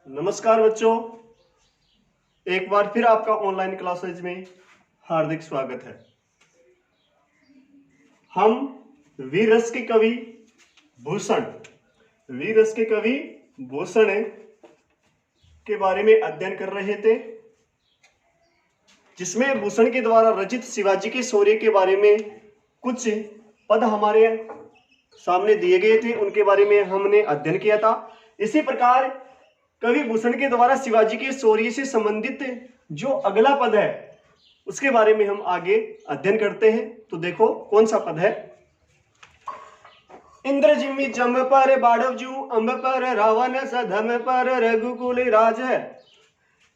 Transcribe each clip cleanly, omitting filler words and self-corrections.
नमस्कार बच्चों, एक बार फिर आपका ऑनलाइन क्लासेज में हार्दिक स्वागत है। हम वीर रस के कवि भूषण के बारे में अध्ययन कर रहे थे, जिसमें भूषण के द्वारा रचित शिवाजी के शौर्य के बारे में कुछ पद हमारे सामने दिए गए थे, उनके बारे में हमने अध्ययन किया था। इसी प्रकार कवि भूषण के द्वारा शिवाजी के शौर्य से संबंधित जो अगला पद है उसके बारे में हम आगे अध्ययन करते हैं। तो देखो कौन सा पद है। इंद्र जिमि जम पर बाढ़व जू अंब पर रावण सधम पर रघुकुल राज है।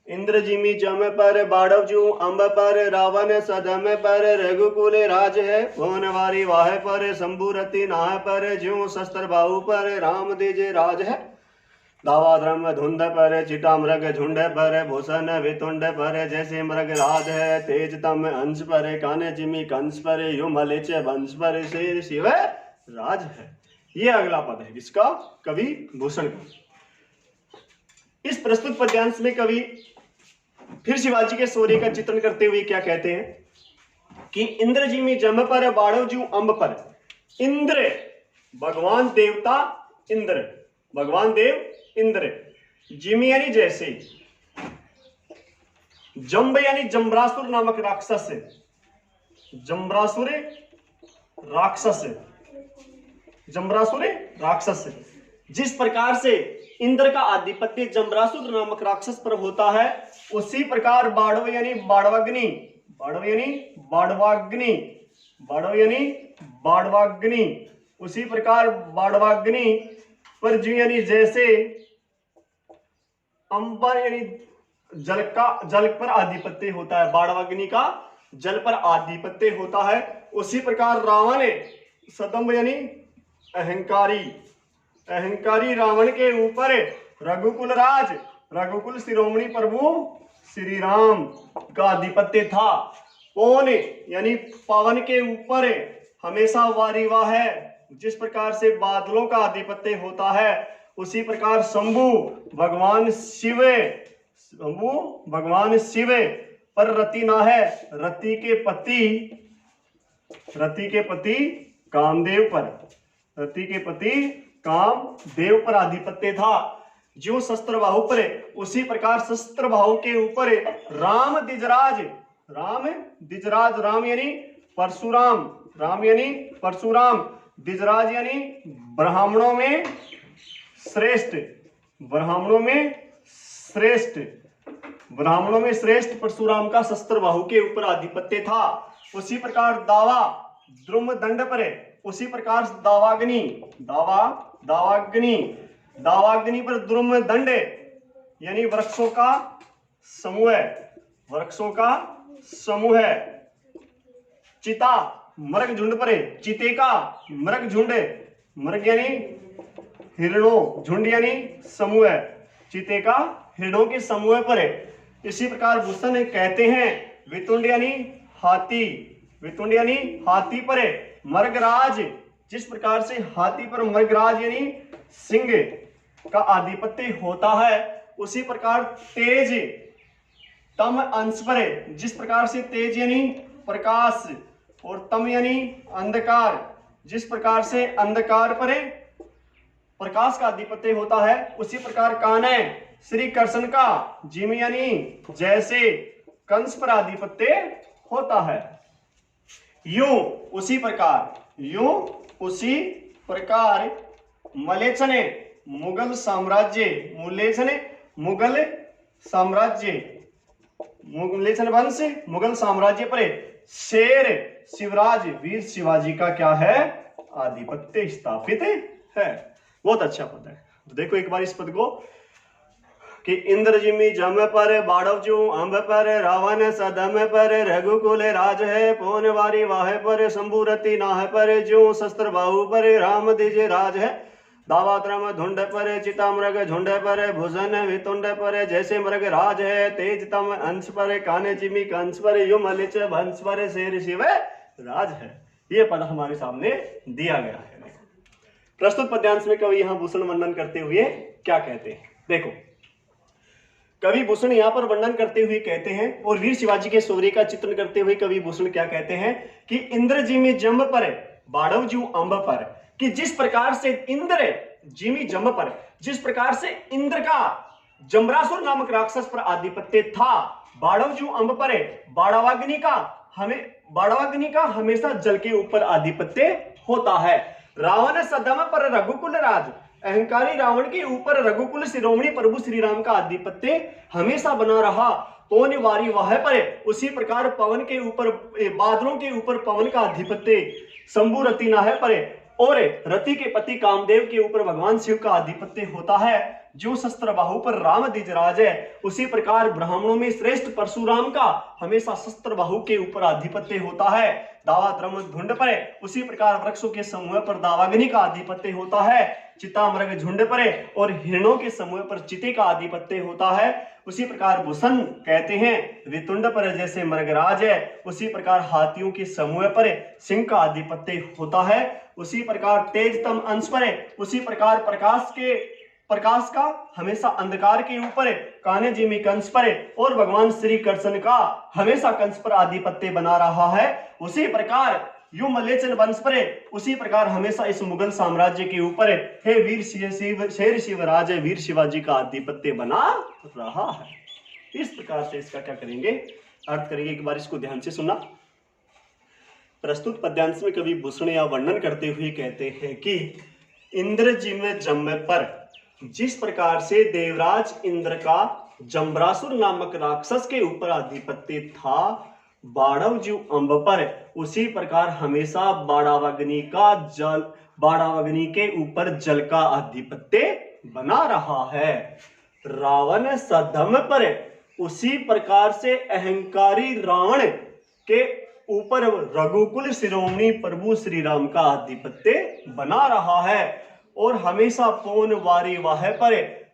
इंद्र जिमि जम पर बाढ़व जू अंब पर रावण सधम पर रघुकुल राज है। भुवन वारी वाह पर शंभुरति नाह पर ज्यों शस्त्र बाहु पर राम दिज राज है। दावा द्रम धुंध पर चिटा मृग झुंड पर भूषण वितुंड पर जैसे मृग राज है। तेज तम अंश पर काने जिमि कंस पर यु मलिच वंश पर शेर शिव राज है। ये अगला पद है किसका? कवि भूषण का। इस प्रस्तुत पद्यांश में कवि फिर शिवाजी के शौर्य का चित्रण करते हुए क्या कहते हैं कि इंद्र जिमि जम पर बाढ़व जू अंब पर। इंद्र भगवान देवता, इंद्र भगवान देव इंद्र, जिमि यानी जैसे, जम्ब यानी जम्बरासुर नामक राक्षस, जम्बरासुर राक्षस, जिस प्रकार से इंद्र का आधिपत्य जम्बरासुर नामक राक्षस पर होता है, उसी प्रकार बाढ़व यानी बाढ़वाग्नि, उसी प्रकार बाढ़वाग्नि पर जो यानी जैसे अंबर यानी जल पर आधिपत्य होता है, बाढ़वाग्नि का जल पर आधिपत्य होता है, उसी प्रकार रावण सदम्भ यानी अहंकारी रावण के ऊपर रघुकुल शिरोमणि प्रभु श्री राम का आधिपत्य था। पवन यानी पवन के ऊपर हमेशा वारीवा है, जिस प्रकार से बादलों का आधिपत्य होता है, उसी प्रकार शंभु भगवान शिव पर रति ना है, रति के पति कामदेव पर आधिपत्य था। जो शस्त्र बाहु पर, उसी प्रकार शस्त्र बाहु के ऊपर राम दिजराज, राम यानी परशुराम, दिजराज यानी ब्राह्मणों में श्रेष्ठ परशुराम का शस्त्र बाहु के ऊपर आधिपत्य था। उसी प्रकार दावा द्रुम दंड पर, उसी प्रकार दावाग्नि पर द्रुम दंड यानी वृक्षों का समूह, चिता मृग झुंड पर, चिते का मृग झुंड, मृग यानी हिरणों, झुंड यानी समूह, चिते का हिरणों के समूह पर। इसी प्रकार भूषण कहते हैं वितुंड यानी हाथी पर मृगराज, जिस प्रकार से हाथी पर मृगराज यानी सिंह का आधिपत्य होता है, उसी प्रकार तेज तम अंश पर, जिस प्रकार से तेज यानी प्रकाश और तम यानी अंधकार, जिस प्रकार से अंधकार पर प्रकाश का आधिपत्य होता है, उसी प्रकार कान्ह श्री कृष्ण का जिम यानी जैसे कंस पर आधिपत्य होता है। यूं उसी प्रकार मलेच्छ मुगल साम्राज्य पर शेर शिवराज वीर शिवाजी का क्या है? आधिपत्य स्थापित है। बहुत अच्छा पद है। तो देखो एक बार इस पद को कि इंद्र जिमि जम पर बाढ़व जू अंब पर रावण सदम पर रघुकुल राज है। पवन वारी वाह पर शंभुरति नाह पर ज्यों शस्त्र बाहु पर राम दिज राज है। दावाद्रम धुंड पर चिता मृग झुंड पर भूषण वितुंड पर जैसे मृग राज है। तेज तम अंश पर काने जिमि कंस पर यु मलिच वंश पर शेर शिव राज है। ये पद हमारे सामने दिया गया है। प्रस्तुत पद्यांश में कवि यहाँ भूषण वर्णन करते हुए क्या कहते हैं, देखो। कवि भूषण यहाँ पर वर्णन करते हुए कहते हैं और वीर शिवाजी के शौर्य का चित्रण करते हुए कवि भूषण क्या कहते हैं कि इंद्र जिमि जंब पर बाढ़व जू अंब पर, कि जिस प्रकार से इंद्र जिमि जंब पर, जिस प्रकार से इंद्र का जम्रासुर नामक राक्षस पर आधिपत्य था, बाढ़व जू अंब पर, बाढ़वाग्नि का हमेशा जल के ऊपर आधिपत्य होता है। रावण सदम पर रघुकुल राज, अहंकारी रावण के ऊपर रघुकुल शिरोमणि प्रभु श्री राम का आधिपत्य हमेशा बना रहा। पवन वारी वह पर, उसी प्रकार पवन के ऊपर, बादलों के ऊपर पवन का आधिपत्य शंभु रति ना है पर, और रति के पति कामदेव के ऊपर भगवान शिव का आधिपत्य होता है। जो शस्त्र बाहु पर राम द्विजराज है, उसी प्रकार ब्राह्मणों में श्रेष्ठ परशुराम का हमेशा शस्त्र बाहु के ऊपर आधिपत्य होता है। दावा द्रम झुंड पर, उसी प्रकार वृक्षों के समूह पर दावाग्नि का आधिपत्य होता है। चिता मृग झुंड पर और हिरणों के समूह पर चिते का आधिपत्य होता है। उसी प्रकार भूषण कहते हैं वितुंड पर जैसे मृगराज है, उसी प्रकार हाथियों के समूह पर सिंह का आधिपत्य होता है। उसी प्रकार तेजतम अंश पर, उसी प्रकार प्रकाश का हमेशा अंधकार के ऊपर, कान्हे जिमि कंस पर, और भगवान श्री कृष्ण का हमेशा कंस पर आधिपत्य बना रहा है। उसी प्रकार यू मलेचन वंश पर, उसी प्रकार हमेशा इस मुगल साम्राज्य के ऊपर हे वीर शेर शिवराज वीर शिवाजी का आधिपत्य बना रहा है। इस प्रकार से इसका क्या करेंगे, अर्थ करेंगे। एक बार इसको ध्यान से सुनना। प्रस्तुत पद्यांश में कवि भूषण या वर्णन करते हुए कहते हैं कि इंद्र जिम जम पर, जिस प्रकार से देवराज इंद्र का जम्रासुर नामक राक्षस के ऊपर आधिपत्य था, बाढ़व जीव अंब पर, उसी प्रकार हमेशा बाढ़ावग्नि के ऊपर जल का आधिपत्य बना रहा है। रावण सधम पर, उसी प्रकार से अहंकारी रावण के ऊपर रघुकुल शिरोमणि प्रभु श्री राम का आधिपत्य बना रहा है। और हमेशा पवन वारी वाह पर,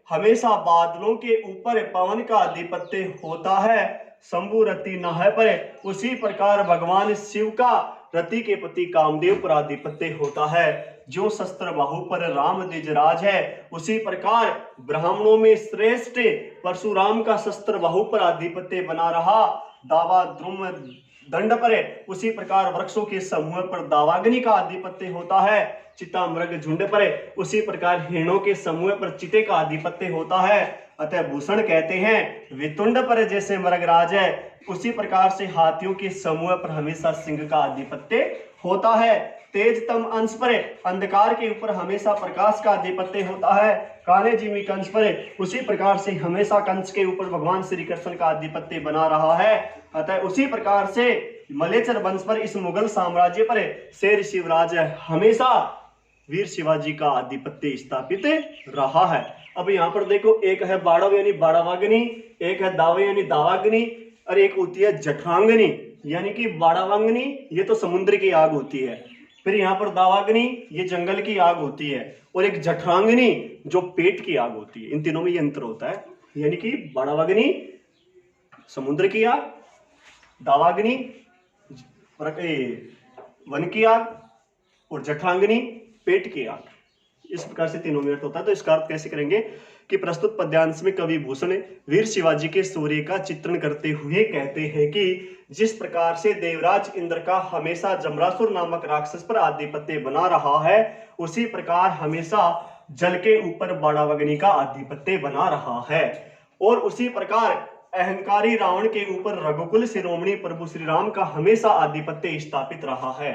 हमेशा बादलों के ऊपर पवन का आधिपत्य होता है। शंभु रति नाह पर, उसी प्रकार भगवान शिव का रति के पति कामदेव पर आधिपत्य होता है। जो शस्त्र बाहु पर राम द्विजराज है, उसी प्रकार ब्राह्मणों में श्रेष्ठ परशुराम का शस्त्र बाहु पर आधिपत्य बना रहा। दावा द्रुम दंड पर, उसी प्रकार वृक्षों के समूह पर दावाग्नि का आधिपत्य होता है। चिता मृग झुंड पर, उसी प्रकार हिरणों के समूह पर चिते का आधिपत्य होता है। अतः भूषण कहते हैं वितुंड पर जैसे मृगराज है, उसी प्रकार से हाथियों के समूह पर हमेशा सिंह का आधिपत्य होता है। तेजतम अंश पर, अंधकार के ऊपर हमेशा प्रकाश का आधिपत्य होता है। कान्हे जिमि कंस पर, उसी प्रकार से हमेशा कंस के ऊपर भगवान श्री कृष्ण का आधिपत्य बना रहा है। अतः उसी प्रकार से मलेचर वंश पर, इस मुगल साम्राज्य पर शेर शिवराज हमेशा वीर शिवाजी का आधिपत्य स्थापित रहा है। अब यहाँ पर देखो, एक है बाढ़व यानी बाढ़वाग्नि, एक है दावे यानी दावाग्नि, और एक होती है जठरांगनी यानी कि बाढ़वाग्नि, ये तो समुद्र की आग होती है। फिर यहाँ पर दावाग्नि ये जंगल की आग होती है, और एक जठरांगनी जो पेट की आग होती है। इन तीनों में ये अंतर होता है, यानी कि बाढ़वाग्नि समुद्र की आग, दावाग्नि वन की आग, और जठरांगनी पेट की आग। इस प्रकार से तीनों में अर्थ होता है। तो इसका अर्थ कैसे करेंगे कि प्रस्तुत पद्यांश में कवि भूषण वीर शिवाजी के शौर्य का चित्रण करते हुए कहते हैं कि जिस प्रकार से देवराज इंद्र का हमेशा जम्रासुर नामक राक्षस पर आधिपत्य बना रहा है, उसी प्रकार हमेशा जल के ऊपर बाढ़ावग्नि का आधिपत्य बना रहा है। और उसी प्रकार अहंकारी रावण के ऊपर रघुकुल शिरोमणि प्रभु श्री राम का हमेशा आधिपत्य स्थापित रहा है।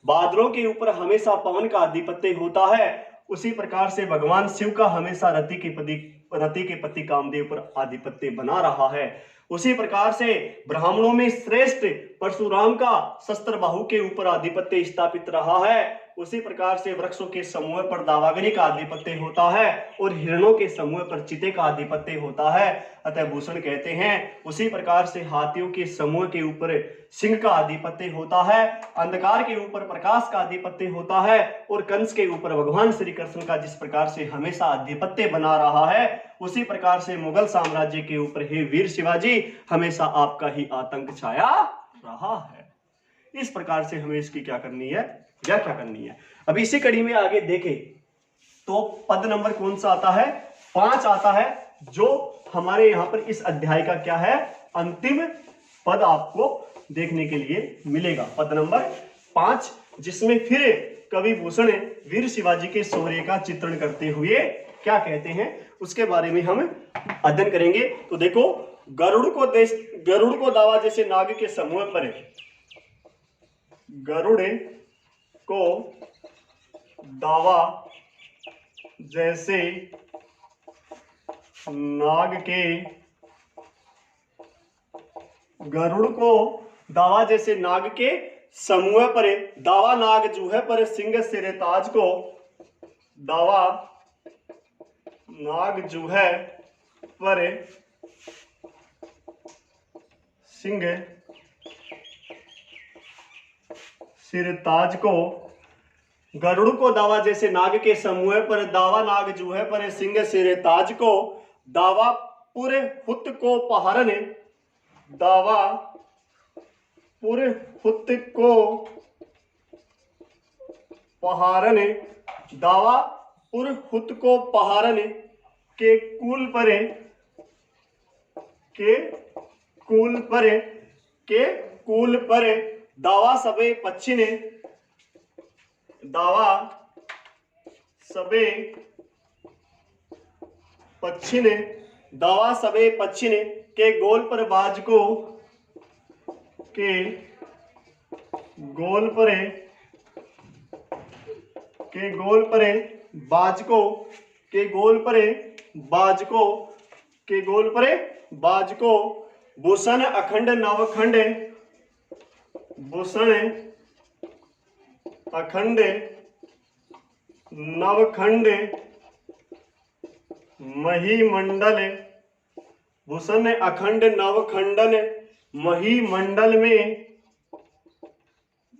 बादलों के ऊपर हमेशा पवन का आधिपत्य होता है। उसी प्रकार से भगवान शिव का हमेशा रति के पति कामदेव पर आधिपत्य बना रहा है। उसी प्रकार से ब्राह्मणों में श्रेष्ठ परशुराम का शस्त्र बाहु के ऊपर आधिपत्य स्थापित रहा है। उसी प्रकार से वृक्षों के समूह पर दावाग्नि का आधिपत्य होता है, और हिरणों के समूह पर चिते का आधिपत्य होता है। अतः भूषण कहते हैं उसी प्रकार से हाथियों के समूह के ऊपर सिंह का आधिपत्य होता है, अंधकार के ऊपर प्रकाश का आधिपत्य होता है, और कंस के ऊपर भगवान श्री कृष्ण का जिस प्रकार से हमेशा आधिपत्य बना रहा है, उसी प्रकार से मुगल साम्राज्य के ऊपर हे वीर शिवाजी हमेशा आपका ही आतंक छाया रहा है। इस प्रकार से हमें इसकी क्या करनी है, व्याख्या करनी है। अब इसी कड़ी में आगे देखें तो पद नंबर कौन सा आता है, 5 आता है, जो हमारे यहाँ पर इस अध्याय का क्या है, अंतिम पद आपको देखने के लिए मिलेगा, पद नंबर 5, जिसमें फिर कवि भूषण वीर शिवाजी के शौर्य का चित्रण करते हुए क्या कहते हैं उसके बारे में हम अध्ययन करेंगे। तो देखो, गरुड़ को दावा जैसे नाग के समूह पर, गरुड़ को दावा जैसे नाग के, गरुड़ को दावा जैसे नाग के समूह पर, दावा नाग जूहे पर सिंह सिर ताज को, दावा नाग जूहे पर सिंह सिर ताज को, गरुड़ को दावा जैसे नाग के समूह पर, दावा नाग जूहे पर सिंह सिर ताज को, दावा पूरे हुत को पहरन, दावा पूरे हुत को पहारन, दावा पुर हुत को पहारन के कुल परे, के कुल परे, के कुल परे, दावा सबे पच्छिने, दावा सबे पच्छिने, दावा सबे पच्छिने के गोल पर बाज को, के गोल परे, के गोल परे बाज को, के गोल परे बाज को, के गोल परे बाज को, भूषण अखंड नवखंड, भूषण अखंड नवखंड महीमंडल, भूषण अखंड नवखंडन महीमंडल में,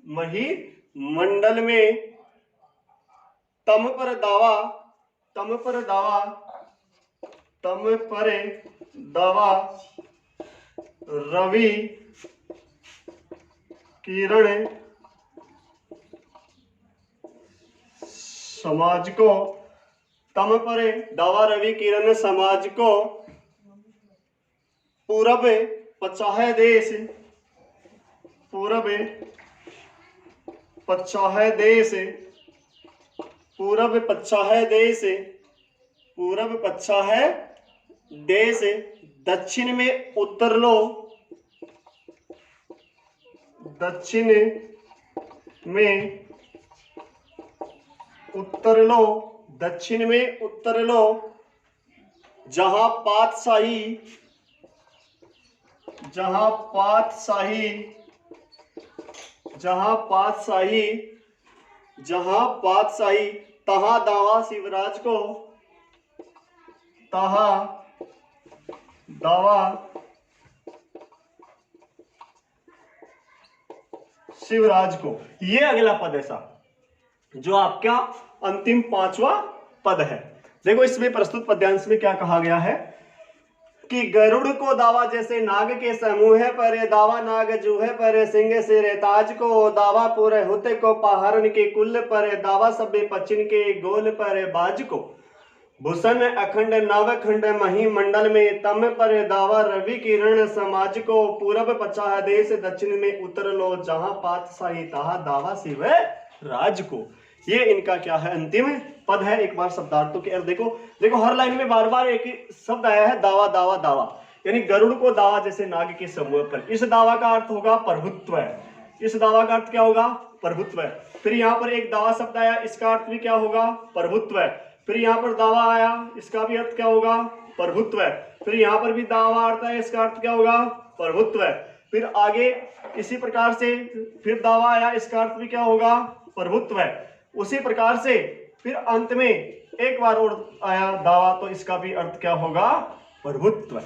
महीमंडल में तम पर दावा, तम पर दावा, तम पर दावा रवि किरण समाज को, तम पर दावा रवि किरण समाज को, पूरब 50 देश, पूरब 50 देश, पूरब 50 देश, पूरब 50 देश, दक्षिण में उत्तर लो, दक्षिण में उत्तर लो, दक्षिण में उत्तर लो, जहां पातशाही, जहां पातशाही, जहां पातशाही, जहां पातशाही, तहां दावा शिवराज को, तहां दावा शिवराज को। ये अगला पद ऐसा जो आपका अंतिम 5वां पद है। देखो, इसमें प्रस्तुत पद्यांश में क्या कहा गया है कि गरुड़ को दावा जैसे नाग के समूह पर, दावा नाग जूहे पर सिंह सिर ताज को, दावा पूरे हुते को पहारन के कुल पर, दावा सभे पचिन के गोल पर बाज को, भूषण अखंड नवखंड महीमंडल में तम पर, दावा रवि किरण समाज को, पूरब 50 देश, दक्षिण में उतर लो, जहां पातशाही तहा दावा शिव राज को। ये इनका क्या है, अंतिम पद है। एक बार शब्दार्थों के अर्थ देखो, देखो हर लाइन में बार बार एक शब्द आया है, दावा दावा दावा, यानी गरुड़ को दावा जैसे नाग के समूह पर। इस दावा का अर्थ होगा प्रभुत्व, इस दावा का अर्थ क्या होगा, प्रभुत्व। फिर यहाँ पर एक दावा शब्द आया, इसका अर्थ भी क्या होगा, प्रभुत्व। फिर यहाँ पर दावा आया, इसका भी अर्थ क्या होगा, प्रभुत्व। फिर यहाँ पर भी दावा अर्थ है, इसका अर्थ क्या होगा, प्रभुत्व। फिर आगे इसी प्रकार से फिर दावा आया, इसका अर्थ भी क्या होगा, प्रभुत्व। उसी प्रकार से फिर अंत में एक बार और आया दावा, तो इसका भी अर्थ क्या होगा, प्रभुत्व।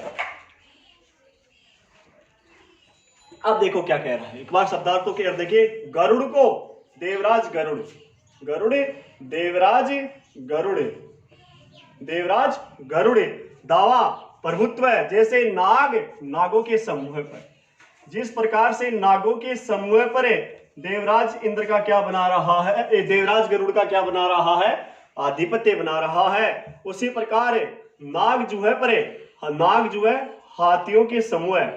अब देखो क्या कह रहा है, एक बार शब्दार्थों के अर्थ देखिए। गरुड़ को देवराज गरुड़, गरुड़ देवराज गरुड़, देवराज गरुड़, दावा प्रभुत्व जैसे नाग नागों के समूह पर। जिस प्रकार से नागों के समूह पर देवराज इंद्र का क्या बना रहा है, देवराज गरुड़ का क्या बना रहा है, आधिपत्य बना रहा है, उसी प्रकार नाग जूहे पर नाग जो है हाथियों के समूह है,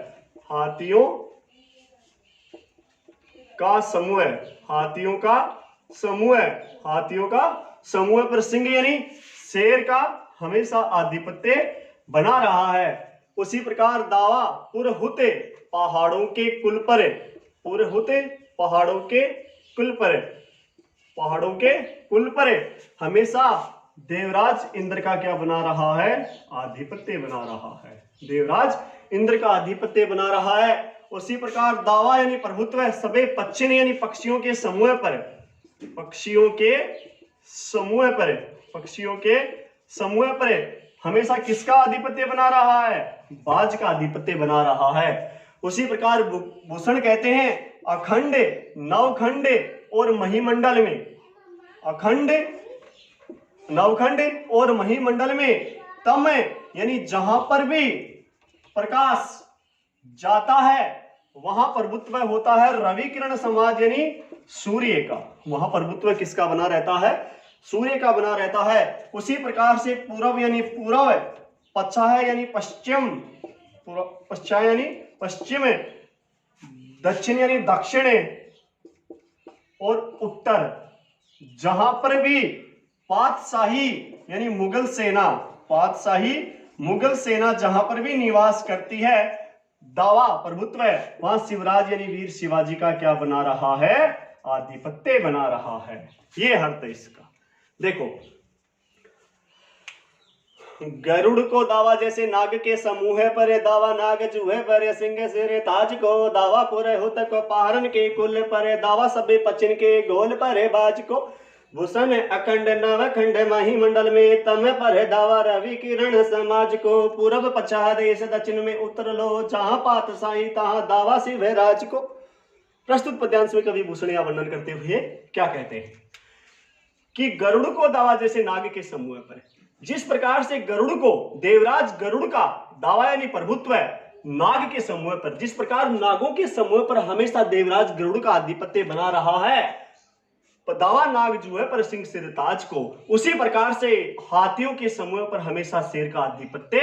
हाथियों का समूह है, हाथियों का समूह है, हाथियों का समूह पर सिंह यानी शेर का हमेशा आधिपत्य बना रहा है। उसी प्रकार दावा पुरहुते पहाड़ों के कुल पर, पुरहुते पहाड़ों के कुल पर, पहाड़ों के कुल पर हमेशा देवराज इंद्र का क्या बना रहा है, आधिपत्य बना रहा है, देवराज इंद्र का आधिपत्य बना रहा है। उसी प्रकार दावा यानी प्रभुत्व है सबे पक्षिण यानी पक्षियों के समूह पर, पक्षियों के समूह पर, पक्षियों के समूह पर हमेशा किसका आधिपत्य बना रहा है, बाज का आधिपत्य बना रहा है। उसी प्रकार भूषण कहते हैं अखंड नवखंड और महिमंडल में, अखंड नवखंड और महिमंडल में तम यानी जहां पर भी प्रकाश जाता है वहां प्रभुत्व होता है रवि किरण समाज यानी सूर्य का, वहां प्रभुत्व किसका बना रहता है, सूर्य का बना रहता है। उसी प्रकार से पूर्व यानी पूर्व, पच्छा यानी पश्चिम, पश्चा यानी पश्चिम, दक्षिण यानी दक्षिण और उत्तर, जहां पर भी पातशाही यानी मुगल सेना, पातशाही मुगल सेना जहां पर भी निवास करती है, दावा प्रभुत्व है, वहां शिवराज यानी वीर शिवाजी का क्या बना रहा है, आधिपत्य बना रहा है। ये अर्थ है इसका। देखो गरुड़ को दावा जैसे नाग के समूह पर, दावा नाग जुहे पर सिंह सिर ताज को, दावा पुरहुत को पहाड़न के कुल पर, दावा सबे पचिन के गोल पर बाज को, भूषण अखंड नवखंड महिमंडल में तम पर दावा रवि किरण समाज को, पूर्व पश्चिम देश दक्षिण में उत्तर लो, जहां पातशाही तहां दावा शिवराज को। प्रस्तुत पद्यांश में कवि भूषण या वर्णन करते हुए क्या कहते हैं कि गरुड़ को दावा जैसे नाग के समूह पर, जिस प्रकार से गरुड़ को देवराज गरुड़ का दावा यानी प्रभुत्व है नाग के समूह पर, जिस प्रकार नागों के समूह पर हमेशा देवराज गरुड़ का आधिपत्य बना रहा है, दावा नाग जो है पर सिंह सिर ताज को, उसी प्रकार से हाथियों के समूह पर हमेशा शेर का आधिपत्य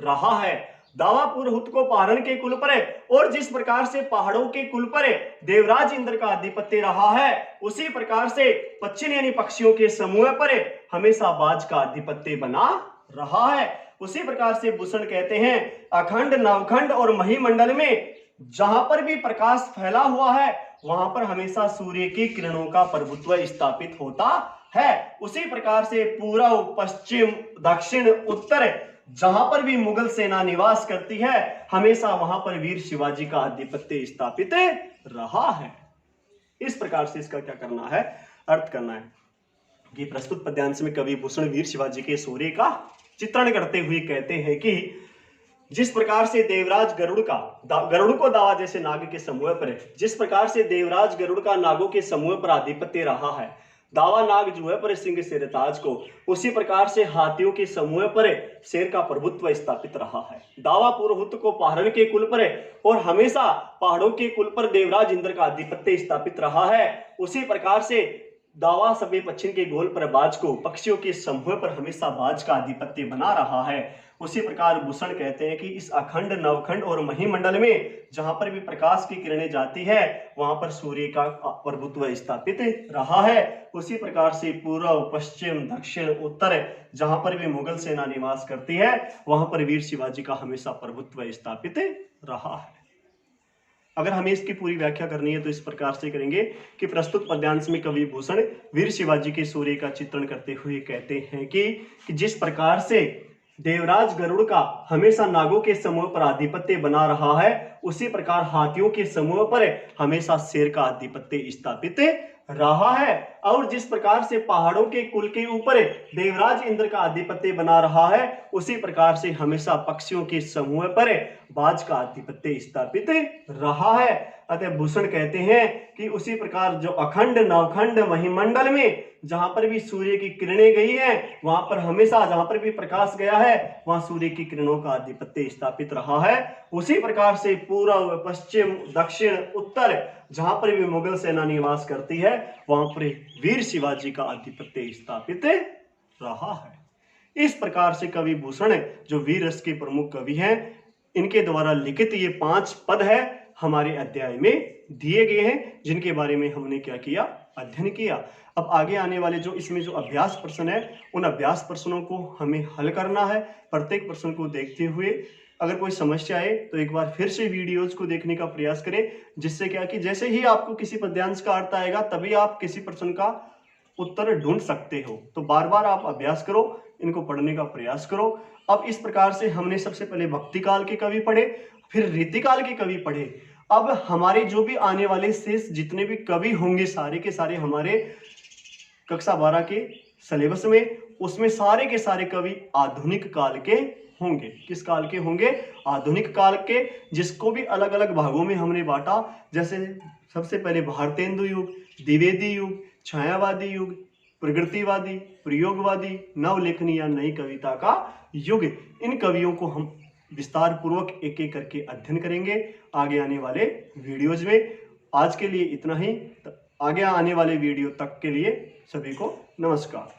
रहा है। दावा पुरहुत को पहाड़न के कुल पर, और जिस प्रकार से पहाड़ों के कुल पर देवराज इंद्र का आधिपत्य रहा है, उसी प्रकार से पक्षिण यानी पक्षियों के समूह पर हमेशा बाज का आधिपत्य बना रहा है। उसी प्रकार से भूषण कहते हैं अखंड नवखंड और महिमंडल में जहां पर भी प्रकाश फैला हुआ है वहां पर हमेशा सूर्य की किरणों का प्रभुत्व स्थापित होता है। उसी प्रकार से पूर्व पश्चिम दक्षिण उत्तर जहां पर भी मुगल सेना निवास करती है हमेशा वहां पर वीर शिवाजी का आधिपत्य स्थापित रहा है। इस प्रकार से इसका क्या करना है, अर्थ करना है कि प्रस्तुत पद्यांश में कवि भूषण वीर शिवाजी के शौर्य का चित्रण करते हुए कहते हैं कि जिस प्रकार से देवराज गरुड़ को दावा जैसे नाग के समूह पर, जिस प्रकार से देवराज गरुड़ का नागों के समूह पर आधिपत्य रहा है, दावा नाग जो है पर सिंह सिर ताज को, उसी प्रकार से हाथियों के समूह पर शेर का प्रभुत्व स्थापित रहा है। दावा पुरहुत को पहाड़न के कुल पर, और हमेशा पहाड़ों के कुल पर देवराज इंद्र का आधिपत्य स्थापित रहा है। उसी प्रकार से दावा सबे पश्चिम के गोल पर बाज को, पक्षियों के समूह पर हमेशा बाज का आधिपत्य बना रहा है। उसी प्रकार भूषण कहते हैं कि इस अखंड नवखंड और महिमंडल में जहां पर भी प्रकाश की किरणें जाती है वहां पर सूर्य का प्रभुत्व स्थापित रहा है। उसी प्रकार से पूर्व पश्चिम दक्षिण उत्तर जहां पर भी मुगल सेना निवास करती है वहां पर वीर शिवाजी का हमेशा प्रभुत्व स्थापित रहा है। अगर हमें इसकी पूरी व्याख्या करनी है तो इस प्रकार से करेंगे कि प्रस्तुत पद्यांश में कवि भूषण वीर शिवाजी के शौर्य का चित्रण करते हुए कहते हैं कि जिस प्रकार से देवराज गरुड़ का हमेशा नागों के समूह पर आधिपत्य बना रहा है, उसी प्रकार हाथियों के समूह पर हमेशा शेर का आधिपत्य स्थापित रहा है। और जिस प्रकार से पहाड़ों के कुल के ऊपर देवराज इंद्र का आधिपत्य बना रहा है, उसी प्रकार से हमेशा पक्षियों के समूह पर बाज का आधिपत्य स्थापित रहा है। अतः भूषण कहते हैं कि उसी प्रकार जो अखंड नवखंड महिमंडल में जहां पर भी सूर्य की किरणें गई हैं वहां पर हमेशा जहां पर भी प्रकाश गया है वहां सूर्य की किरणों का आधिपत्य स्थापित रहा है। उसी प्रकार से पूर्व पश्चिम दक्षिण उत्तर जहां पर भी मुगल सेना निवास करती है वहां पर वीर शिवाजी का आधिपत्य स्थापित रहा है। इस प्रकार से कवि भूषण जो वीर रस के प्रमुख कवि हैं, इनके द्वारा लिखित ये 5 पद है हमारे अध्याय में दिए गए हैं, जिनके बारे में हमने क्या किया, अध्ययन किया। अब आगे आने वाले जो इसमें जो अभ्यास प्रश्न है, उन अभ्यास प्रश्नों को हमें हल करना है। प्रत्येक प्रश्न को देखते हुए अगर कोई समस्या आए तो एक बार फिर से वीडियोज को देखने का प्रयास करें, जिससे क्या कि जैसे ही आपको किसी पद्यांश का अर्थ आएगा तभी आप किसी प्रश्न का उत्तर ढूंढ सकते हो। तो बार बार आप अभ्यास करो, इनको पढ़ने का प्रयास करो। अब इस प्रकार से हमने सबसे पहले भक्ति काल के कवि पढ़े, फिर रीतिकाल के कवि पढ़े। अब हमारे जो भी आने वाले शेष जितने भी कवि होंगे, सारे के सारे हमारे कक्षा 12 के सिलेबस में, उसमें सारे के सारे कवि आधुनिक काल के होंगे। किस काल के होंगे? आधुनिक काल के, जिसको भी अलग अलग भागों में हमने बांटा। जैसे सबसे पहले भारतेंदु युग, द्विवेदी युग, छायावादी युग, प्रगतिवादी, प्रयोगवादी, नवलेखनी या नई कविता का युग। इन कवियों को हम विस्तार पूर्वक एक एक करके अध्ययन करेंगे आगे आने वाले वीडियोज में। आज के लिए इतना ही। आगे आने वाले वीडियो तक के लिए सभी को नमस्कार।